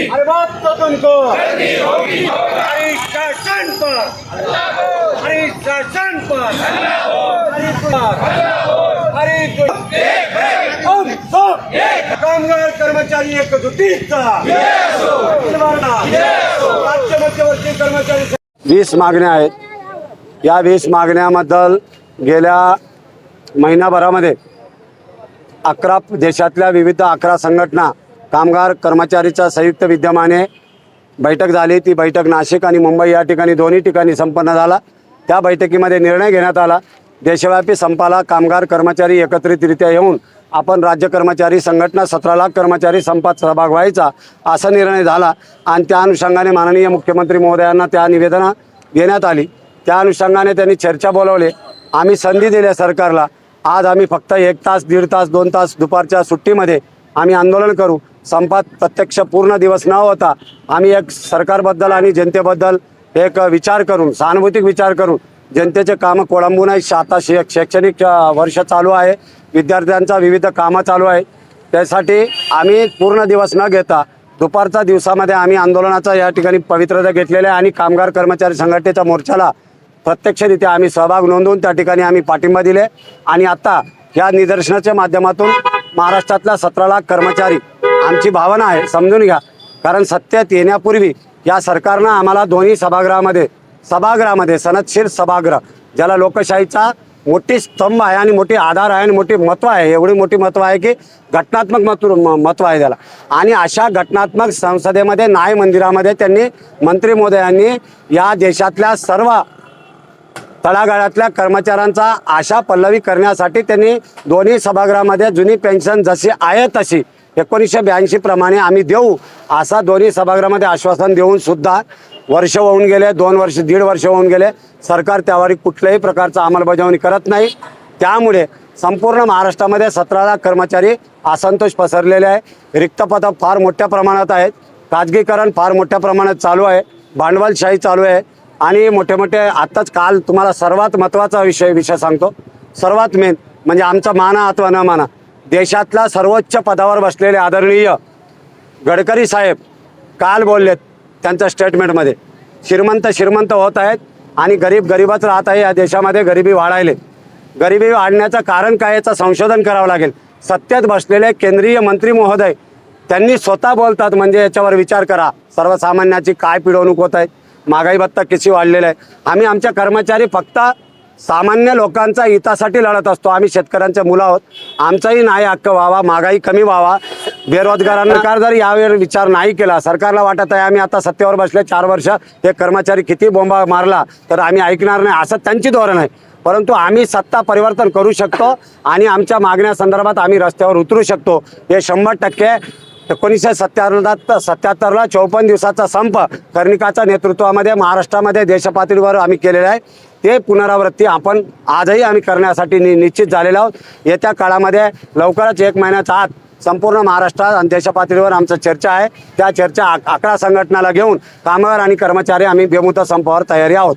अरे बात तो तुमको हमारी शासन पर हमारी शासन पर हमारी हम सब कामगार कर्मचारी एकजुटीचा राज्य मध्यवर्ती कर्मचारी 20 मागण्या आहेत. या 20 मागण्याबद्दल गेल्या महिनाभरामध्ये 11 देशातल्या विविध 11 संघटना कामगार कर्मचारीच्या संयुक्त विद्यमाने बैठक झाली. ती बैठक नाशिक आणि मुंबई या ठिकाणी दोन्ही ठिकाणी संपन्न झाला. त्या बैठकीमध्ये निर्णय घेण्यात आला, देशव्यापी संपाला कामगार कर्मचारी एकत्रितरित्या येऊन आपण राज्य कर्मचारी संघटना 17 लाख कर्मचारी संपात सहभाग व्हायचा असा निर्णय झाला. आणि त्या अनुषंगाने माननीय मुख्यमंत्री महोदयांना त्या निवेदनं देण्यात आली. त्या अनुषंगाने त्यांनी चर्चा बोलवले. आम्ही संधी दिल्या सरकारला. आज आम्ही फक्त 1 तास 1.5 तास 2 तास दुपारच्या सुट्टीमध्ये आम्ही आंदोलन करू. संपात प्रत्यक्ष पूर्ण दिवस न होता आम्ही एक सरकारबद्दल आणि जनतेबद्दल एक विचार करून, सहानुभूतिक विचार करून जनतेचे कामं कोळंबून आहे. आता शैक्षणिक वर्ष चालू आहे, विद्यार्थ्यांचा विविध कामं चालू आहे. त्यासाठी आम्ही पूर्ण दिवस न घेता दुपारच्या दिवसामध्ये आम्ही आंदोलनाचा या ठिकाणी पवित्रता घेतलेला आहे आणि कामगार कर्मचारी संघटनेच्या मोर्चाला प्रत्यक्षरित्या आम्ही सहभाग नोंदवून त्या ठिकाणी आम्ही पाठिंबा दिले. आणि आता या निदर्शनाच्या माध्यमातून महाराष्ट्रातल्या 17 लाख कर्मचारी आमची भावना आहे, समजून घ्या. कारण सत्तेत येण्यापूर्वी या सरकारनं आम्हाला दोन्ही सभागृहामध्ये सनदशीर सभागृह, ज्याला लोकशाहीचा मोठी स्तंभ आहे आणि मोठी आधार आहे आणि मोठी महत्त्व आहे, एवढी मोठी महत्त्व आहे की घटनात्मक महत्त्व आहे त्याला. आणि अशा घटनात्मक संसदेमध्ये न्याय मंदिरामध्ये त्यांनी मंत्री महोदयांनी या देशातल्या सर्व तळागाळातल्या कर्मचाऱ्यांचा आशा पल्लवी करण्यासाठी त्यांनी दोन्ही सभागृहामध्ये जुनी पेन्शन जशी आहे तशी 1982 प्रमाणे आम्ही देऊ असा दोन्ही सभागृहामध्ये आश्वासन देऊन सुद्धा वर्ष होऊन गेले, 2 वर्ष 1.5 वर्ष होऊन गेले. सरकार त्यावर कुठल्याही प्रकारचा अंमलबजावणी करत नाही. त्यामुळे संपूर्ण महाराष्ट्रामध्ये 17 लाख कर्मचारी असंतोष पसरलेले आहे. रिक्त पदं फार मोठ्या प्रमाणात आहेत. खाजगीकरण फार मोठ्या प्रमाणात चालू आहे. भांडवलशाही चालू आहे. आणि मोठे आत्ताच काल तुम्हाला सर्वात महत्त्वाचा विषय सांगतो. सर्वात मेन म्हणजे आमचा माना अथवा न माना, देशातल्या सर्वोच्च पदावर बसलेले आदरणीय गडकरी साहेब काल बोललेत त्यांच्या स्टेटमेंटमध्ये, श्रीमंत होत आहेत आणि गरीबच राहत आहे. या देशामध्ये गरिबी वाढायले. गरिबी वाढण्याचं कारण काय याचं संशोधन करावं लागेल. सत्तेत बसलेले केंद्रीय मंत्री महोदय त्यांनी स्वतः बोलतात, म्हणजे याच्यावर विचार करा. सर्वसामान्याची काय पिळवणूक होत आहे, महागाई भत्ता किती वाढलेला आहे. आम्ही आमच्या कर्मचारी फक्त सामान्य लोकांच्या हितासाठी लढत असतो. आम्ही शेतकऱ्यांचे मुलं आहोत. आमचाही न्याय हक्क व्हावा, महागाई कमी व्हावा, बेरोजगारांना. सरकार जर यावर विचार नाही केला, सरकारला वाटत आहे आम्ही आता सत्तेवर बसले 4 वर्ष, हे कर्मचारी किती बोंबा मारला तर आम्ही ऐकणार नाही, असं त्यांची धोरण आहे. परंतु आम्ही सत्ता परिवर्तन करू शकतो आणि आमच्या मागण्यासंदर्भात आम्ही रस्त्यावर उतरू शकतो. हे 100% 1977ला 54 दिवसाचा संप कर्णिकाच्या नेतृत्वामध्ये महाराष्ट्रामध्ये देशपातळीवर आम्ही केलेला आहे. ते पुनरावृत्ती आपण आजही आम्ही करण्यासाठी निश्चित झालेलो आहोत. येत्या काळामध्ये लवकरच 1 महिन्याच्या आत संपूर्ण महाराष्ट्रात आणि देशपातळीवर आमचं चर्चा आहे. त्या चर्चा 11 संघटनाला घेऊन कामगार आणि कर्मचारी आम्ही बेमुदत संपावर तयारी आहोत.